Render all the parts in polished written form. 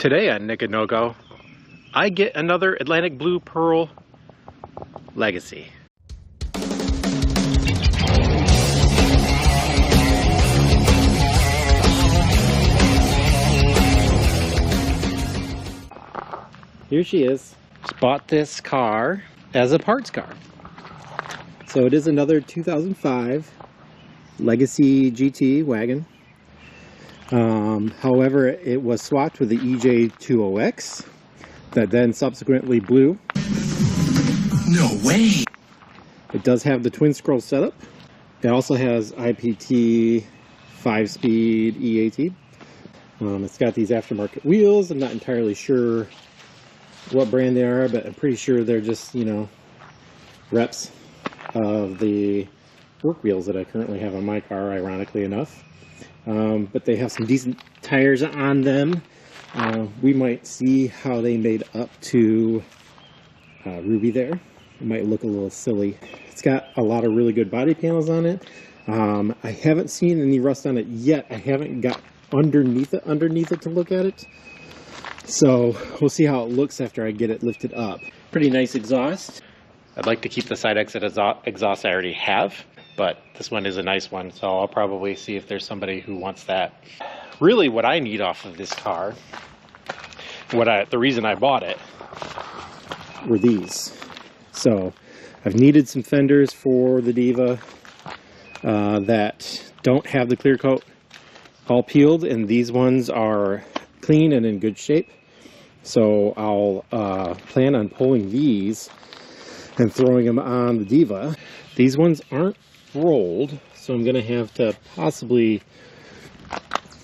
Today on Nick and No Go, I get another Atlantic Blue Pearl Legacy. Here she is. Just bought this car as a parts car. So it is another 2005 Legacy GT Wagon. However, it was swapped with the EJ20X that then subsequently blew. No way! It does have the twin scroll setup. It also has IPT 5-speed E18. It's got these aftermarket wheels. I'm not entirely sure what brand they are, but I'm pretty sure they're just, you know, reps of the work wheels that I currently have on my car, ironically enough. But they have some decent tires on them. We might see how they made up to Ruby there. It might look a little silly. It's got a lot of really good body panels on it. I haven't seen any rust on it yet. I haven't got underneath it to look at it. So we'll see how it looks after I get it lifted up. Pretty nice exhaust. I'd like to keep the side exit exhaust I already have, but this one is a nice one, so I'll probably see if there's somebody who wants that. Really what I need off of this car, the reason I bought it, were these. So I've needed some fenders for the Diva that don't have the clear coat all peeled, and these ones are clean and in good shape. So I'll plan on pulling these and throwing them on the Diva. These ones aren't rolled, so I'm gonna have to possibly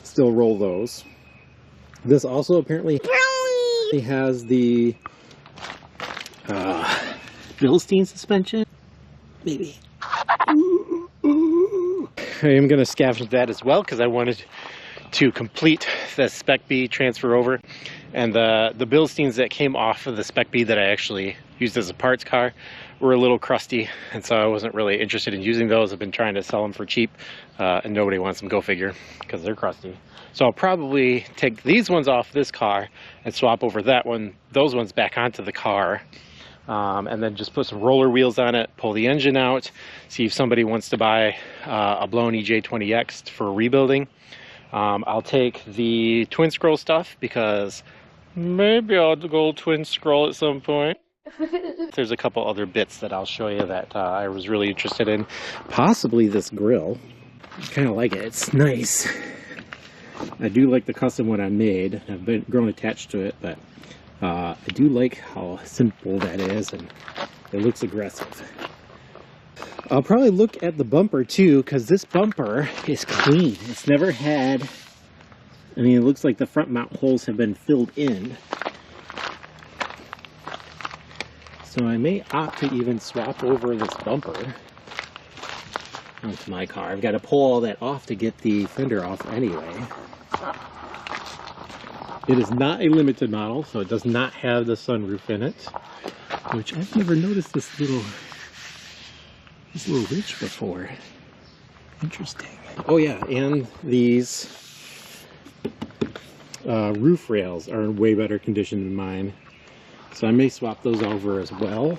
still roll those. This also apparently has the Philistine suspension, maybe. I am gonna scavenge that as well because I wanted to complete the Spec B transfer over, and the Philistines that came off of the Spec B that I actually used as a parts car were a little crusty, and so I wasn't really interested in using those. I've been trying to sell them for cheap, and nobody wants them, go figure, because they're crusty. So I'll probably take these ones off this car and swap over those ones back onto the car, and then just put some roller wheels on it, pull the engine out, see if somebody wants to buy a blown EJ20X for rebuilding. I'll take the twin scroll stuff because maybe I'll go twin scroll at some point. There's a couple other bits that I'll show you that I was really interested in. Possibly this grill. I kind of like it. It's nice. I do like the custom one I made. I've grown attached to it, but I do like how simple that is, and it looks aggressive. I'll probably look at the bumper too, because this bumper is clean. It's never had, I mean, it looks like the front mount holes have been filled in. So I may opt to even swap over this bumper onto my car. I've got to pull all that off to get the fender off anyway. It is not a limited model, so it does not have the sunroof in it, which I've never noticed this little ridge before. Interesting. Oh yeah, and these roof rails are in way better condition than mine. So I may swap those over as well,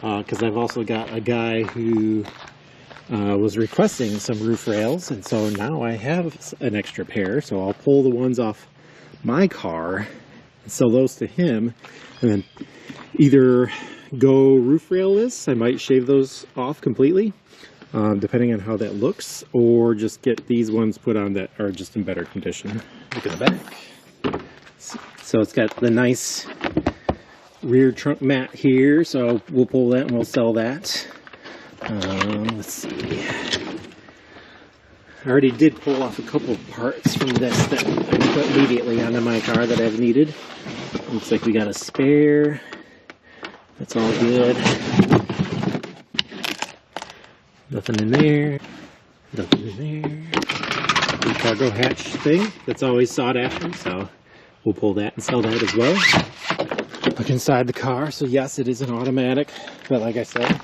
because I've also got a guy who was requesting some roof rails, and so now I have an extra pair. So I'll pull the ones off my car and sell those to him, and then either go roof railless, I might shave those off completely, depending on how that looks, or just get these ones put on that are just in better condition. Look at the back. So it's got the nice rear trunk mat here, so we'll pull that and we'll sell that. Let's see. I already did pull off a couple of parts from this that I put immediately onto my car that I've needed. Looks like we got a spare. That's all good. Nothing in there. Nothing in there. The cargo hatch thing that's always sought after, so we'll pull that and sell that as well. Look inside the car. So yes, it is an automatic, but like I said,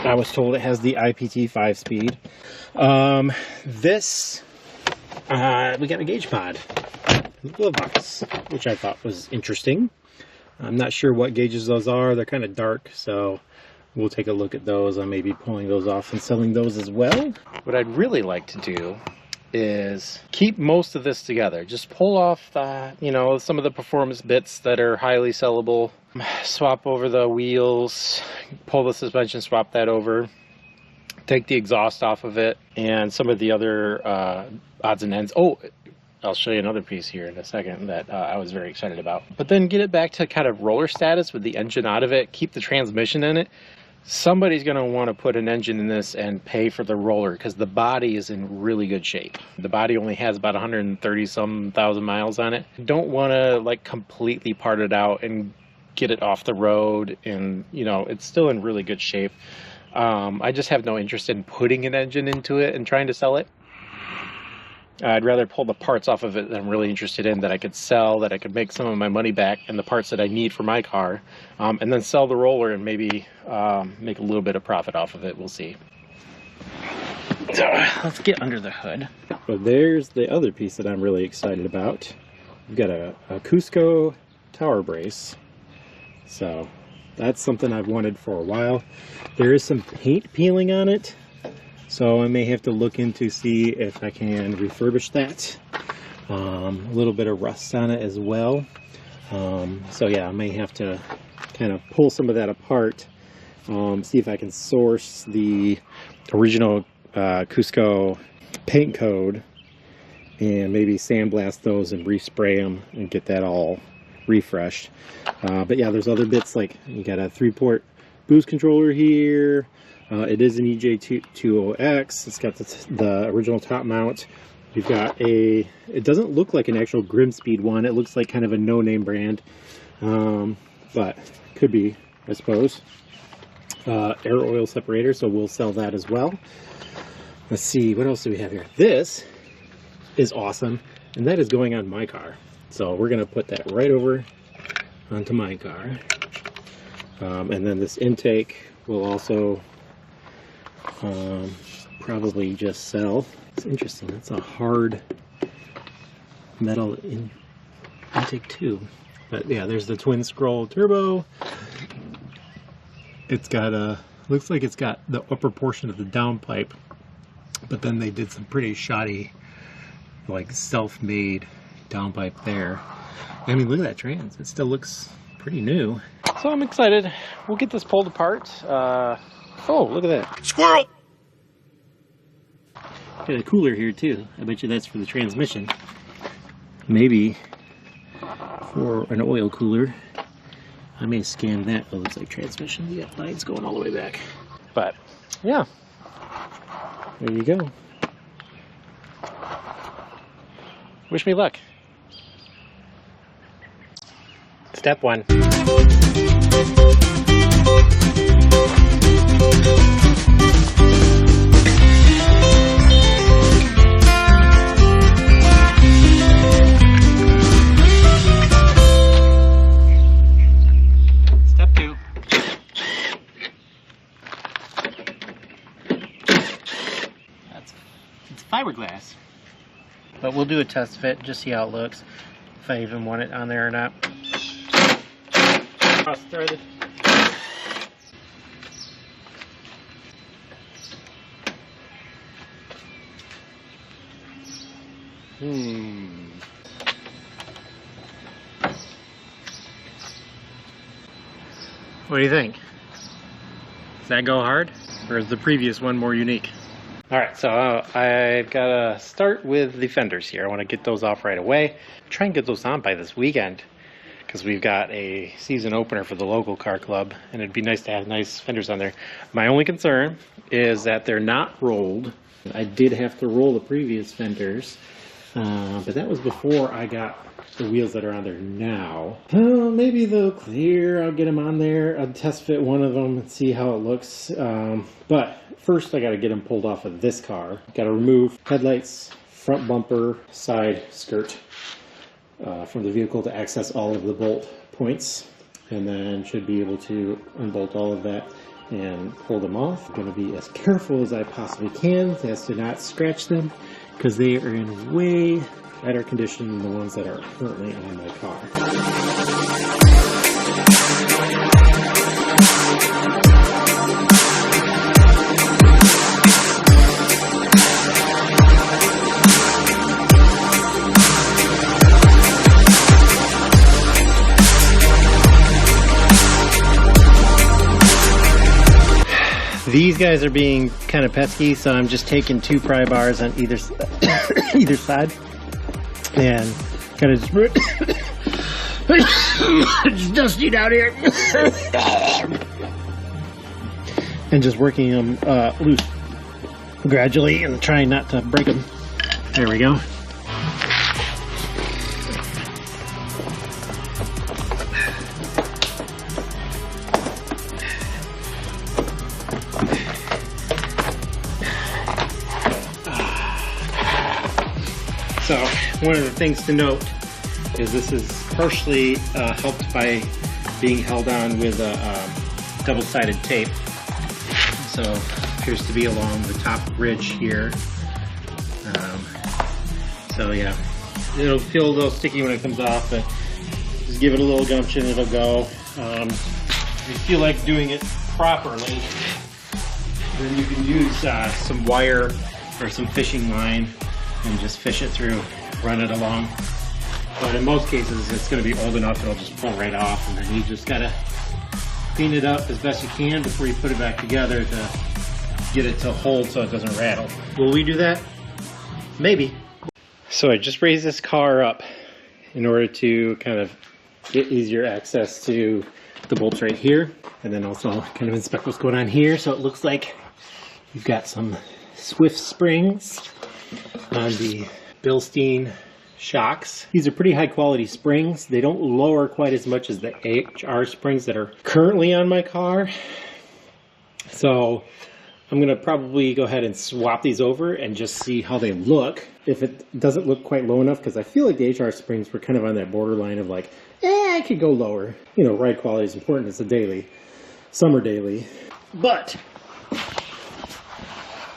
I was told it has the IPT 5-speed. We got a gauge pod. glove box, which I thought was interesting. I'm not sure what gauges those are. They're kind of dark, so we'll take a look at those. I may be pulling those off and selling those as well. What I'd really like to do is keep most of this together. Just pull off the, you know, some of the performance bits that are highly sellable. Swap over the wheels, pull the suspension, swap that over. Take the exhaust off of it, and some of the other odds and ends. Oh, I'll show you another piece here in a second that I was very excited about. But then get it back to kind of roller status with the engine out of it, keep the transmission in it. Somebody's going to want to put an engine in this and pay for the roller because the body is in really good shape. The body only has about 130-some thousand miles on it. Don't want to like completely part it out and get it off the road, and you know, it's still in really good shape. I just have no interest in putting an engine into it and trying to sell it. I'd rather pull the parts off of it that I'm really interested in, that I could sell, that I could make some of my money back, and the parts that I need for my car, and then sell the roller and maybe make a little bit of profit off of it. We'll see. So let's get under the hood. Well, there's the other piece that I'm really excited about. We've got a Cusco tower brace. So that's something I've wanted for a while. There is some paint peeling on it, so I may have to look into see if I can refurbish that. A little bit of rust on it as well. So yeah, I may have to kind of pull some of that apart, see if I can source the original Cusco paint code and maybe sandblast those and respray them and get that all refreshed. But yeah, there's other bits, like you got a 3-port boost controller here. It is an EJ20X. It's got the original top mount. You've got it doesn't look like an actual Grimspeed one. It looks like kind of a no-name brand, but could be, I suppose. Air oil separator, so we'll sell that as well. Let's see, what else do we have here? This is awesome, and that is going on my car. So we're going to put that right over onto my car. And then this intake will also probably just sell. It's interesting, that's a hard metal intake too. But yeah, there's the twin scroll turbo. It's got looks like it's got the upper portion of the downpipe, but then they did some pretty shoddy, like self-made downpipe there. I mean, look at that trans. It still looks pretty new. So I'm excited. We'll get this pulled apart. Oh, look at that. Squirrel! Got a cooler here too. I bet you that's for the transmission. Maybe for an oil cooler. I may scan that. Oh, it looks like transmission. Yeah, lines going all the way back. But yeah, there you go. Wish me luck. Step 1. Step 2. It's fiberglass. But we'll do a test fit, just see how it looks, if I even want it on there or not. Cross-threaded. What do you think? Does that go hard? Or is the previous one more unique? Alright, so I've got to start with the fenders here. I want to get those off right away. Try and get those on by this weekend, because we've got a season opener for the local car club, and it'd be nice to have nice fenders on there. My only concern is that they're not rolled. I did have to roll the previous fenders, but that was before I got the wheels that are on there now. Maybe they'll clear. I'll get them on there. I'll test fit one of them and see how it looks. But first I got to get them pulled off of this car. Got to remove headlights, front bumper, side skirt from the vehicle to access all of the bolt points, and then should be able to unbolt all of that and pull them off. I'm going to be as careful as I possibly can as to not scratch them because they are in way better condition than the ones that are currently on my car. These guys are being kind of pesky, so I'm just taking 2 pry bars on either either side, and kind of just it's dusty down here, and just working them loose gradually and trying not to break them. There we go. So one of the things to note is this is partially helped by being held on with a double-sided tape. So it appears to be along the top ridge here. So yeah, it'll feel a little sticky when it comes off, but just give it a little gumption, it'll go. If you feel like doing it properly, then you can use some wire or some fishing line and just fish it through, run it along. But in most cases, it's going to be old enough it'll just pull right off, and then you just gotta clean it up as best you can before you put it back together to get it to hold so it doesn't rattle. Will we do that? Maybe. So I just raised this car up in order to kind of get easier access to the bolts right here, and then also kind of inspect what's going on here. So it looks like you've got some Swift springs on the Bilstein shocks. These are pretty high quality springs. They don't lower quite as much as the HR springs that are currently on my car. So I'm gonna probably go ahead and swap these over and just see how they look. If it doesn't look quite low enough, because I feel like the HR springs were kind of on that borderline of like, I could go lower. You know, ride quality is important. It's a daily, summer daily. But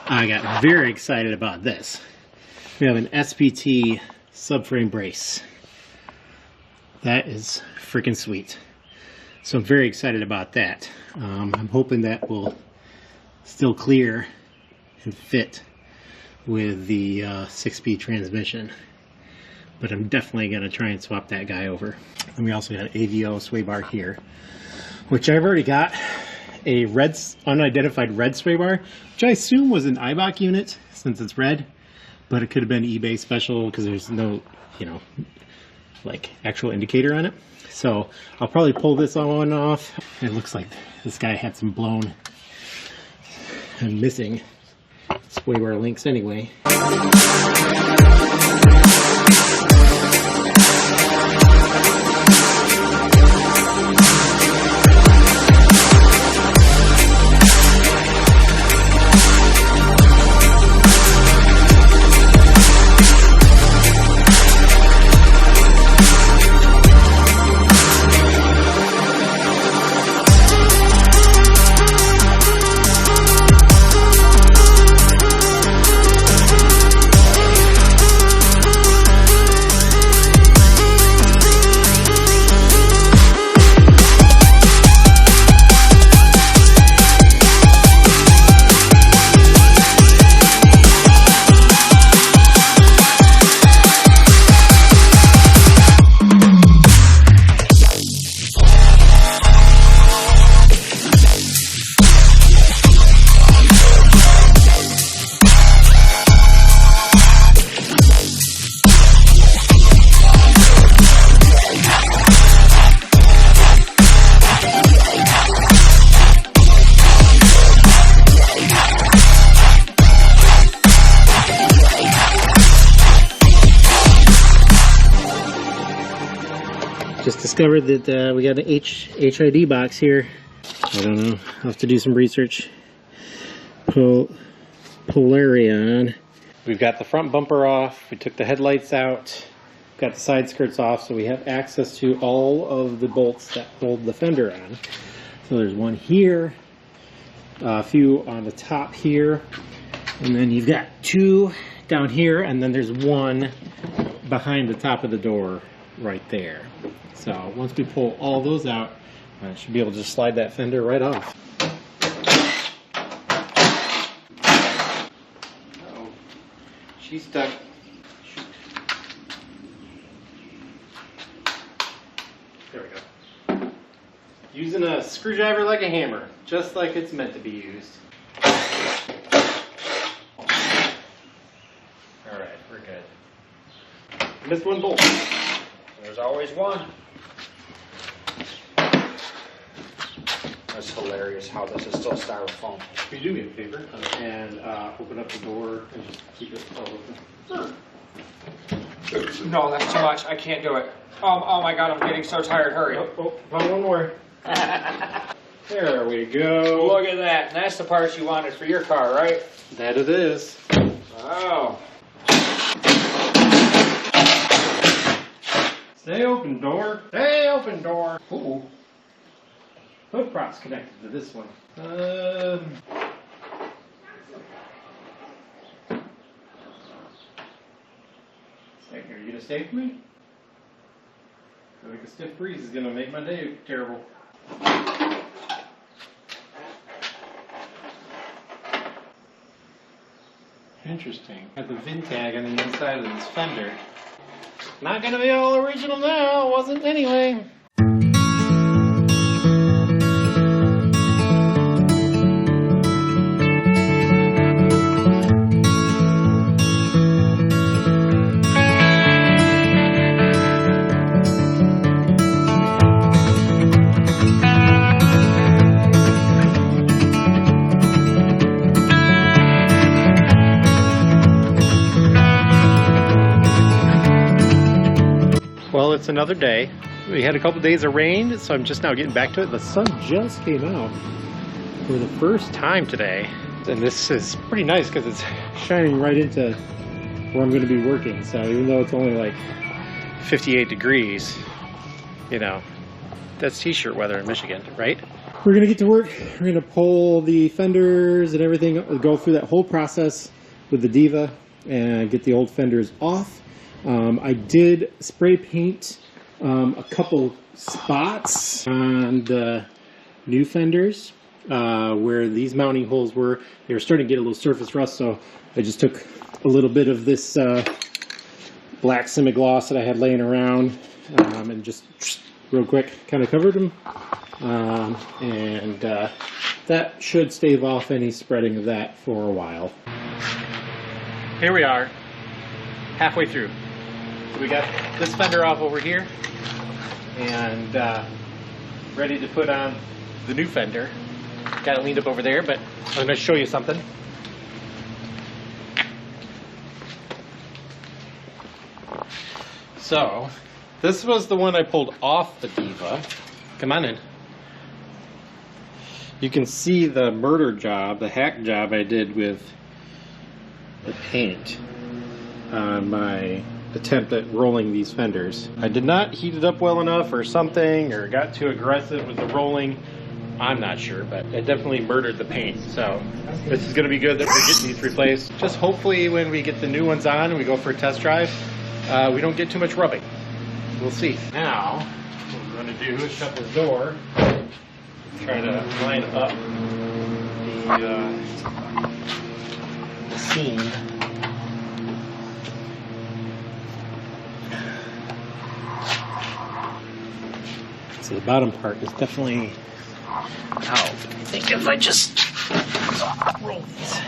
I got very excited about this. We have an SPT subframe brace. That is freaking sweet. So I'm very excited about that. I'm hoping that will still clear and fit with the 6-speed transmission. But I'm definitely going to try and swap that guy over. And we also got an AVO sway bar here, which I've already got a red, unidentified red sway bar, which I assume was an IBOC unit since it's red, but it could have been eBay special because there's no, you know, like actual indicator on it. So I'll probably pull this one off. It looks like this guy had some blown and missing sway bar links anyway. Just discovered that we got an HID box here. I don't know. I'll have to do some research. Polarion. We've got the front bumper off. We took the headlights out. Got the side skirts off, so we have access to all of the bolts that hold the fender on. So there's one here, a few on the top here, and then you've got two down here, and then there's one behind the top of the door right there. So once we pull all those out, I should be able to just slide that fender right off. Uh-oh. She's stuck. Shoot. There we go. Using a screwdriver like a hammer, just like it's meant to be used. Alright, we're good. Missed one bolt. There's always one. That's hilarious how this is still styrofoam. If you do me a favor and open up the door and just keep it all open. No, that's too much. I can't do it. Oh my god, I'm getting so tired. Hurry. Oh, one more. There we go. Look at that. And that's the parts you wanted for your car, right? That it is. Oh. Stay open, door. Stay open, door. Ooh. Hook prop's connected to this one. Are you gonna stay with me? I feel like a stiff breeze is gonna make my day terrible. Interesting. Got the VIN tag on the inside of this fender. Not gonna be all original now, wasn't anyway. Well, it's another day. We had a couple days of rain, so I'm just now getting back to it. The sun just came out for the first time today. And this is pretty nice because it's shining right into where I'm going to be working. So even though it's only like 58 degrees, you know, that's t-shirt weather in Michigan, right? We're going to get to work. We're going to pull the fenders and everything, go through that whole process with the Diva and get the old fenders off. I did spray paint a couple spots on the new fenders where these mounting holes were. They were starting to get a little surface rust, so I just took a little bit of this black semi-gloss that I had laying around and just real quick kind of covered them. And that should stave off any spreading of that for a while. Here we are, halfway through. We got this fender off over here and ready to put on the new fender. Got it leaned up over there, but I'm going to show you something. So, this was the one I pulled off the Diva. Come on in. You can see the murder job, the hack job I did with the paint on my attempt at rolling these fenders. I did not heat it up well enough or something, or got too aggressive with the rolling. I'm not sure, but it definitely murdered the paint. So this is going to be good that we're getting these replaced. Just hopefully when we get the new ones on and we go for a test drive, we don't get too much rubbing. We'll see. Now, what we're going to do is shut this door, try to line up the seam. So the bottom part is definitely out. I think if I just roll these.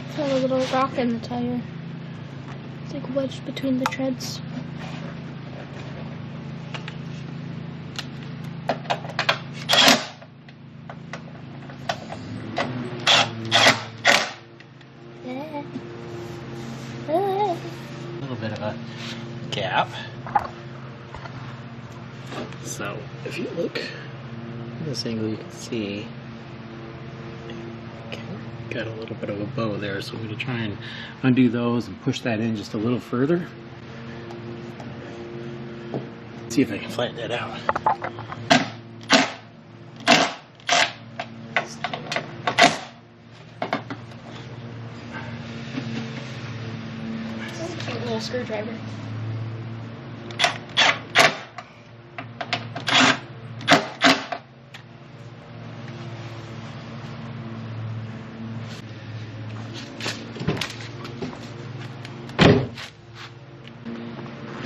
It's got a little rock in the tire. It's like wedged between the treads. A little bit of a gap. So if you look at this angle, you can see got a little bit of a bow there, so I'm going to try and undo those and push that in just a little further. See if I can flatten that out. That's a cute little screwdriver.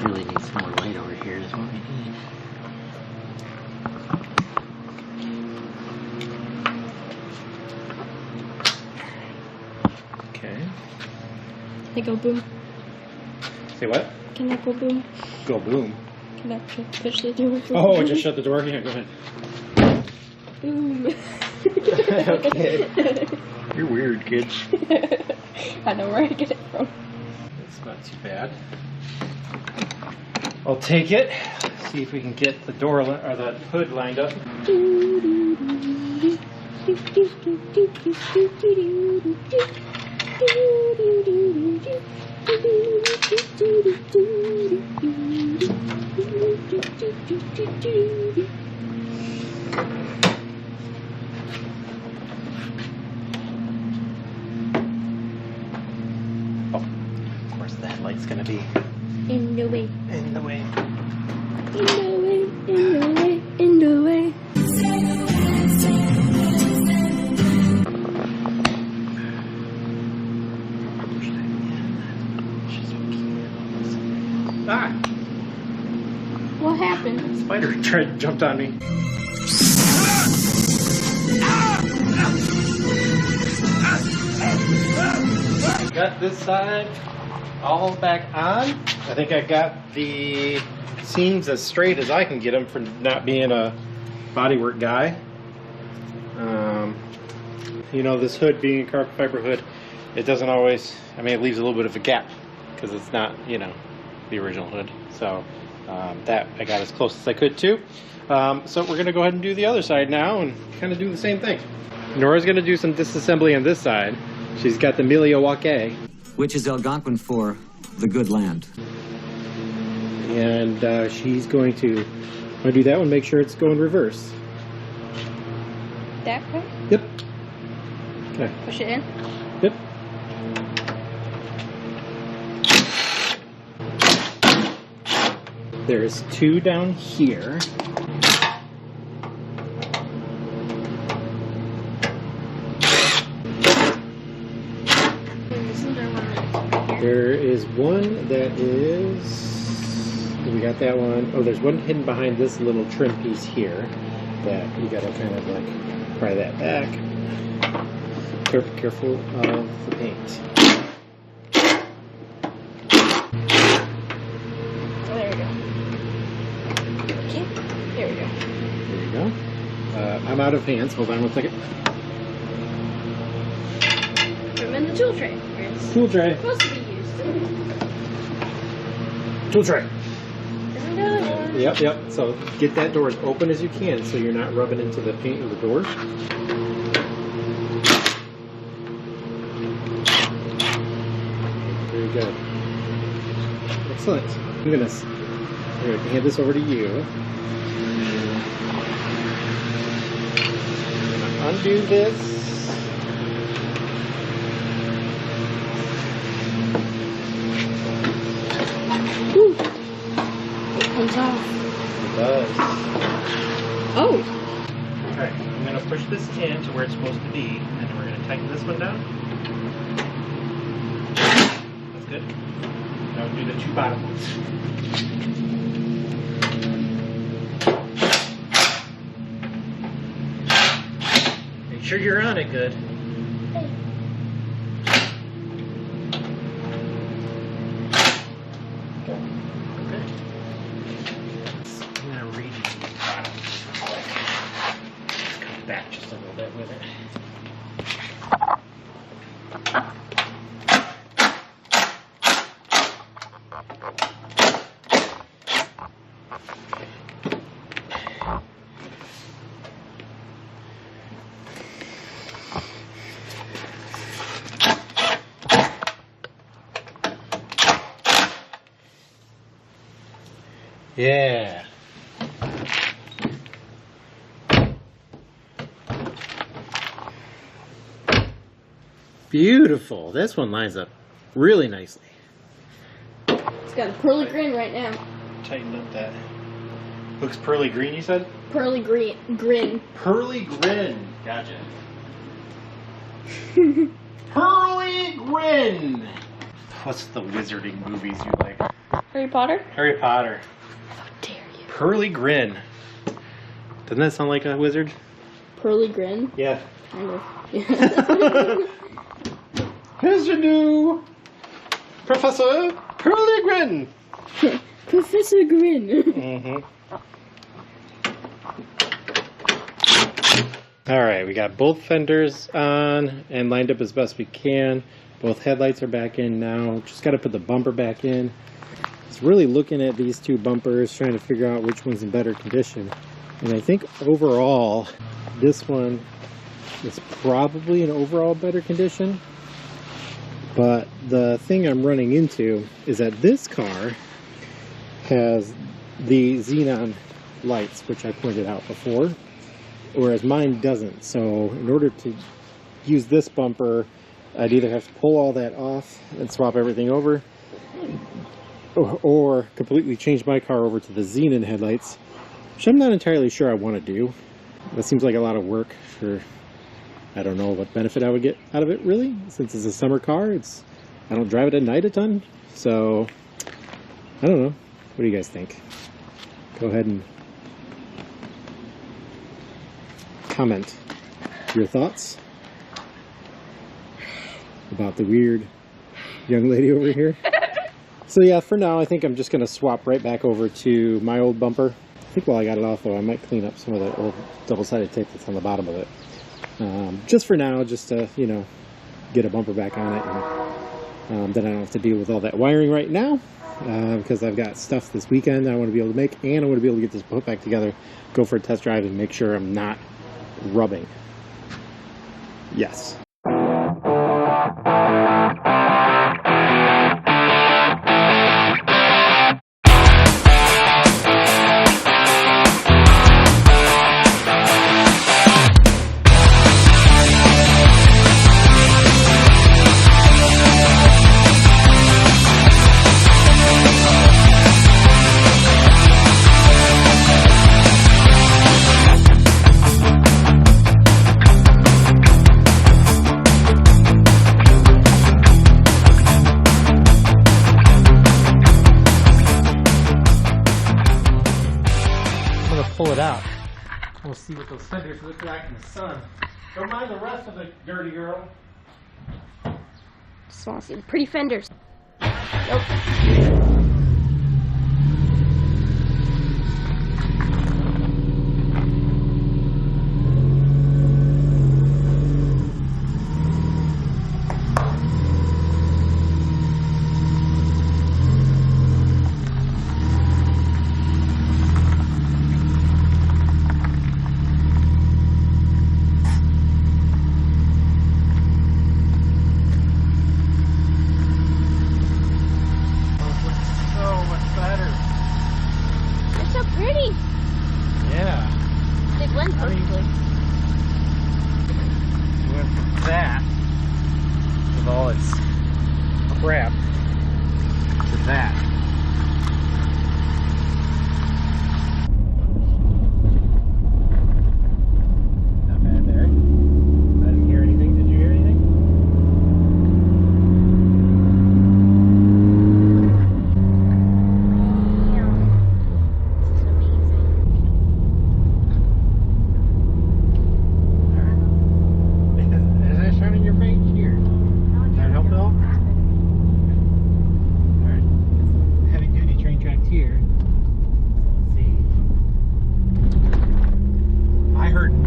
Really need some more light over here is what we need. Okay. Can I go boom? Say what? Can I go boom? Go boom. Can I push the door? Oh, just shut the door? Yeah, go ahead. Boom. Okay. You're weird, kid. I know where I get it from. It's not too bad. I'll take it. See if we can get the door or the hood lined up. Oh, of course the headlight's gonna be In the way. in the way. In the way. In the way. In the way. Ah! What happened? Spider jumped on me. Got this side all back on. I think I got the seams as straight as I can get them for not being a bodywork guy. You know, this hood being a carbon fiber hood, it doesn't always, I mean, it leaves a little bit of a gap because it's not, you know, the original hood. So that I got as close as I could to. So we're going to go ahead and do the other side now and kind of do the same thing. Nora's going to do some disassembly on this side. She's got the Milwaukee, which is Algonquin for the good land. and she's going to do that one, make sure it's going reverse. That way? Yep. Okay. Push it in? Yep. There's two down here. There is one that is, we got that one. Oh, there's one hidden behind this little trim piece here that you gotta kind of like pry that back. Careful of the paint. Oh, there we go. Okay, there we go. There you go. I'm out of hands. Hold on one second. Put them in the tool tray. Where it's Tool tray. supposed to be used. Tool tray. Isn't there another one? Yep, yep. So get that door as open as you can so you're not rubbing into the paint of the door. Very good. Excellent. I'm gonna hand this over to you. I'm gonna undo this. Woo. It comes off. It does. Oh! Alright, I'm going to push this in to where it's supposed to be, and then we're going to tighten this one down. That's good. Now we'll do the two bottom ones. Make sure you're on it good. Back just a little bit with it. Yeah. Beautiful. This one lines up really nicely. It's got a pearly grin right now. Tighten up that. Looks pearly green, you said? Pearly grin. Pearly grin. Gotcha. Pearly grin. What's the wizarding movies you like? Harry Potter? Harry Potter. How dare you? Pearly grin. Doesn't that sound like a wizard? Pearly grin? Yeah. Kind of. Here's your new Professor Pearly Grin. Professor Grin. Mm-hmm. All right, we got both fenders on and lined up as best we can. Both headlights are back in now. Just got to put the bumper back in. Just really looking at these two bumpers, trying to figure out which one's in better condition. And I think overall, this one is probably in overall better condition. But the thing I'm running into is that this car has the xenon lights, which I pointed out before, whereas mine doesn't. So in order to use this bumper, I'd either have to pull all that off and swap everything over, or completely change my car over to the xenon headlights, which I'm not entirely sure I want to do. That seems like a lot of work for... I don't know what benefit I would get out of it, really, since it's a summer car. I don't drive it at night a ton, so I don't know. What do you guys think? Go ahead and comment your thoughts about the weird young lady over here. So yeah, for now, I think I'm just going to swap right back over to my old bumper. I think while I got it off, though, I might clean up some of the old double-sided tape that's on the bottom of it. Just for now, just to, you know, get a bumper back on it, and then I don't have to deal with all that wiring right now, because I've got stuff this weekend I want to be able to make, and I want to be able to get this put back together, go for a test drive, and make sure I'm not rubbing. Yes. Pull it out. We'll see what those fenders look like in the sun. Don't mind the rest of the dirty girl. Just want to see the pretty fenders. Nope. Pretty. Yeah. They blend perfectly. We went from that with all its crap to that. Not bad there. I didn't hear anything. Did you hear anything?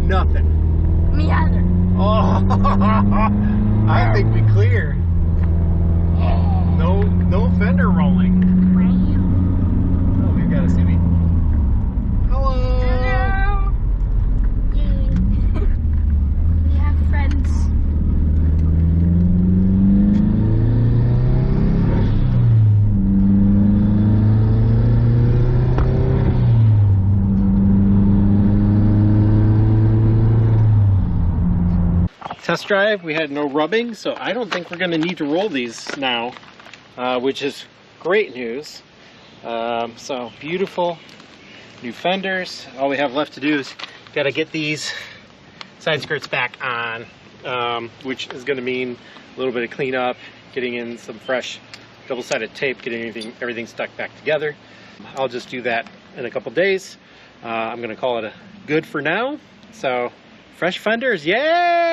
Nothing. Me either. Oh, I think we clear. No fender rolling. Oh, we've got a Subi. Hello. Hello. Yay. We have friends. test drive, we had no rubbing, so I don't think we're going to need to roll these now, which is great news. So beautiful new fenders. All we have left to do is got to get these side skirts back on, which is going to mean a little bit of cleanup, getting in some fresh double-sided tape, getting everything stuck back together. I'll just do that in a couple days. I'm going to call it a good for now. So fresh fenders, yay!